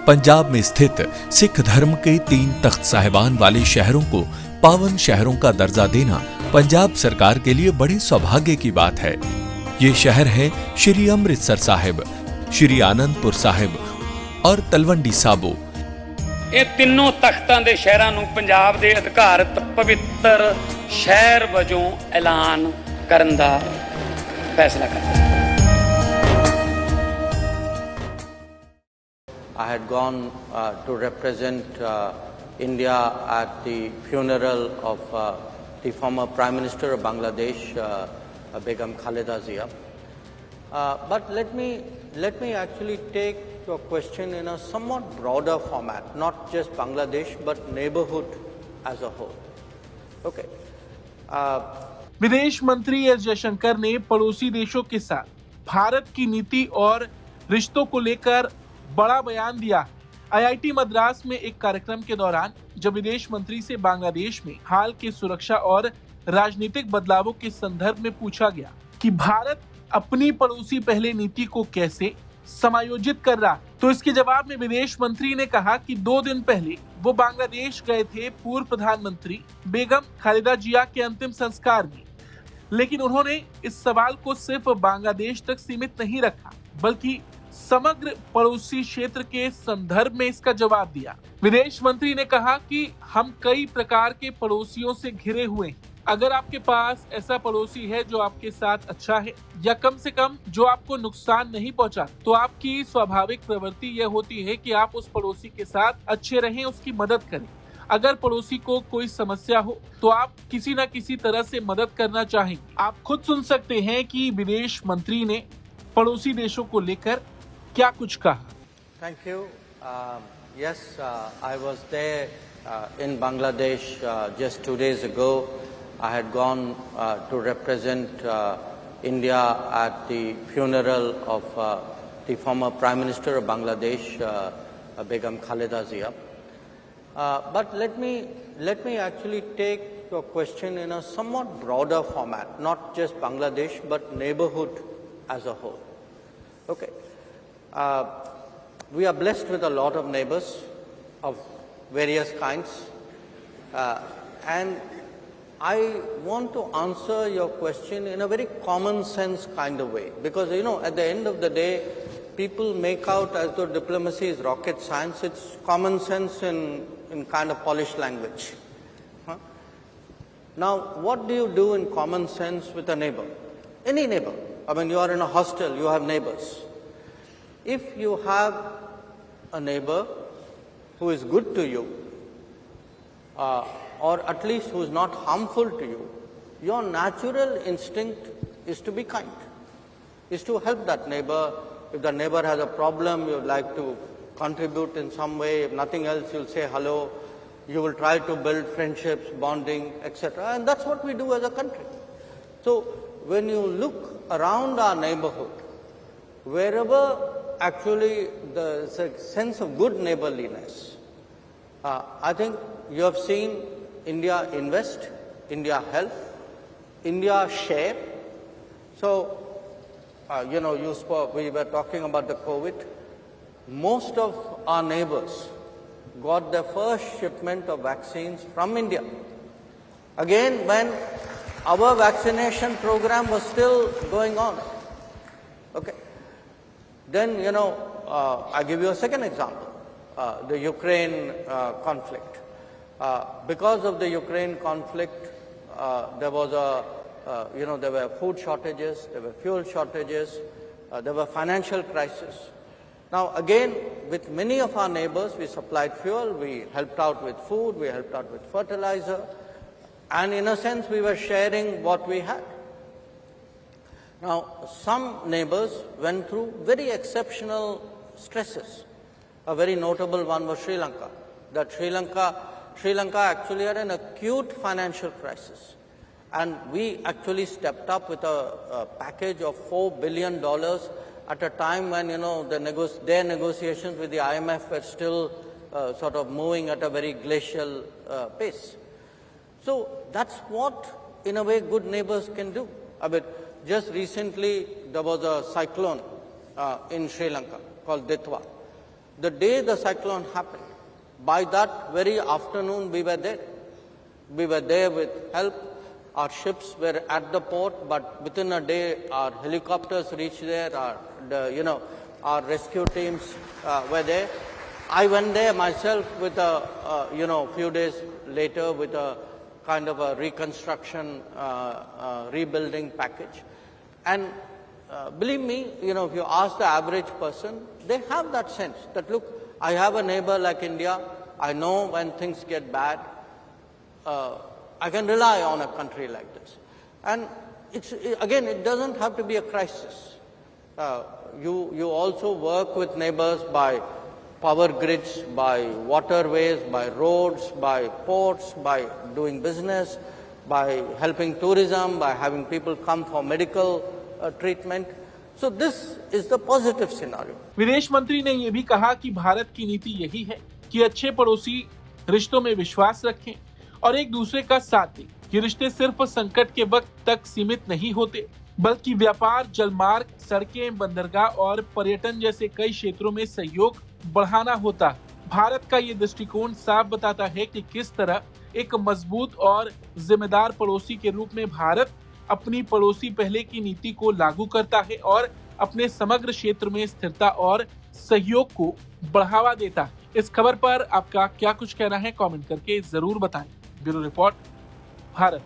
पंजाब में स्थित सिख धर्म के 3 तख्त साहिबान वाले शहरों को पावन शहरों का दर्जा देना पंजाब सरकार के लिए बड़े सौभाग्य की बात है। ये शहर है श्री अमृतसर साहिब, श्री आनंदपुर साहिब और तलवंडी साबो। ਇਹ ਤਿੰਨੋਂ ਤਖਤਾਂ ਦੇ ਸ਼ਹਿਰਾਂ ਨੂੰ ਪੰਜਾਬ ਦੇ ਅਧਿਕਾਰਤ ਪਵਿੱਤਰ ਸ਼ਹਿਰ ਵਜੋਂ ਐਲਾਨ ਕਰਨ ਦਾ ਫੈਸਲਾ ਕੀਤਾ। I had gone to represent India at the funeral of the former Prime Minister of Bangladesh, Begum Khaleda Zia. But let me actually take your question in a somewhat broader format, not just Bangladesh, but neighborhood as a whole. Okay. विदेश मंत्री S Jaishankar ने पड़ोसी देशों के साथ भारत की नीति और रिश्तों को लेकर बड़ा बयान दिया। आईआईटी मद्रास में एक कार्यक्रम के दौरान जब विदेश मंत्री से बांग्लादेश में हाल के सुरक्षा और राजनीतिक बदलावों के संदर्भ में पूछा गया कि भारत अपनी पड़ोसी पहले नीति को कैसे समायोजित कर रहा, तो इसके जवाब में विदेश मंत्री ने कहा कि 2 दिन पहले वो बांग्लादेश गए थे पूर्व प्रधानमंत्री बेगम खालिदा जिया के अंतिम संस्कार में। लेकिन उन्होंने इस सवाल को सिर्फ बांग्लादेश तक सीमित नहीं रखा, बल्कि समग्र पड़ोसी क्षेत्र के संदर्भ में इसका जवाब दिया। विदेश मंत्री ने कहा कि हम कई प्रकार के पड़ोसियों से घिरे हुए हैं। अगर आपके पास ऐसा पड़ोसी है जो आपके साथ अच्छा है या कम से कम जो आपको नुकसान नहीं पहुंचा, तो आपकी स्वाभाविक प्रवृत्ति यह होती है कि आप उस पड़ोसी के साथ अच्छे रहें, उसकी मदद करें। अगर पड़ोसी को कोई समस्या हो तो आप किसी न किसी तरह से मदद करना चाहेंगे। आप खुद सुन सकते हैं कि विदेश मंत्री ने पड़ोसी देशों को लेकर क्या कुछ कहा। Thank you. Yes, I was there in Bangladesh just 2 days ago. I had gone to represent India at the funeral of the former Prime Minister of Bangladesh, Begum Khaleda Zia. But let me actually take your question in a somewhat broader format, not just Bangladesh, but neighborhood as a whole. Okay. We are blessed with a lot of neighbors of various kinds, and I want to answer your question in a very common sense kind of way, because at the end of the day people make out as though diplomacy is rocket science. It's common sense in kind of polished language. Now, what do you do in common sense with a neighbor? Any neighbor. I mean, you are in a hostel, you have neighbors. If you have a neighbor who is good to you, or at least who is not harmful to you, your natural instinct is to be kind, is to help that neighbor. If the neighbor has a problem, you would like to contribute in some way. If nothing else, you'll say hello. You will try to build friendships, bonding, etc. And that's what we do as a country. So when you look around our neighborhood, wherever actually there's a sense of good neighborliness, I think you have seen India invest, India help, India share. So, we were talking about the COVID. Most of our neighbors got their first shipment of vaccines from India. Again, when our vaccination program was still going on. Okay. Then, I'll give you a second example, the Ukraine conflict. Because of the Ukraine conflict, there was there were food shortages, there were fuel shortages, there were financial crises. Now, again, with many of our neighbors, we supplied fuel, we helped out with food, we helped out with fertilizer, and in a sense, we were sharing what we had. Now, some neighbors went through very exceptional stresses. A very notable one was Sri Lanka. That Sri Lanka actually had an acute financial crisis. And we actually stepped up with a package of $4 billion at a time when, their negotiations with the IMF were still sort of moving at a very glacial pace. So that's what, in a way, good neighbors can do. I mean, just recently, there was a cyclone in Sri Lanka called Ditwa. the day the cyclone happened, by that very afternoon we were there. We were there with help. Our ships were at the port, but within a day our helicopters reached there, our rescue teams were there. I went there myself with a few days later with a kind of a reconstruction, rebuilding package. And believe me, if you ask the average person, they have that sense that, look, I have a neighbor like India. I know when things get bad, I can rely on a country like this. And it doesn't have to be a crisis. You also work with neighbors by power grids, by waterways, by roads, by ports, by doing business, by helping tourism, by having people come for medical treatment. So this is the positive scenario. विदेश मंत्री ने यह भी कहा कि भारत की नीति यही है कि अच्छे पड़ोसी रिश्तों में विश्वास रखें और एक दूसरे का साथ दें। ये रिश्ते सिर्फ संकट के वक्त तक सीमित नहीं होते, बल्कि व्यापार, जलमार्ग, सड़कें, बंदरगाह और पर्यटन जैसे कई क्षेत्रों में सहयोग बढ़ाना होता है। भारत का ये दृष्टिकोण साफ बताता है कि किस तरह एक मजबूत और जिम्मेदार पड़ोसी के रूप में भारत अपनी पड़ोसी पहले की नीति को लागू करता है और अपने समग्र क्षेत्र में स्थिरता और सहयोग को बढ़ावा देता है। इस खबर पर आपका क्या कुछ कहना है, कमेंट करके जरूर बताएं। Bureau report, Bharat.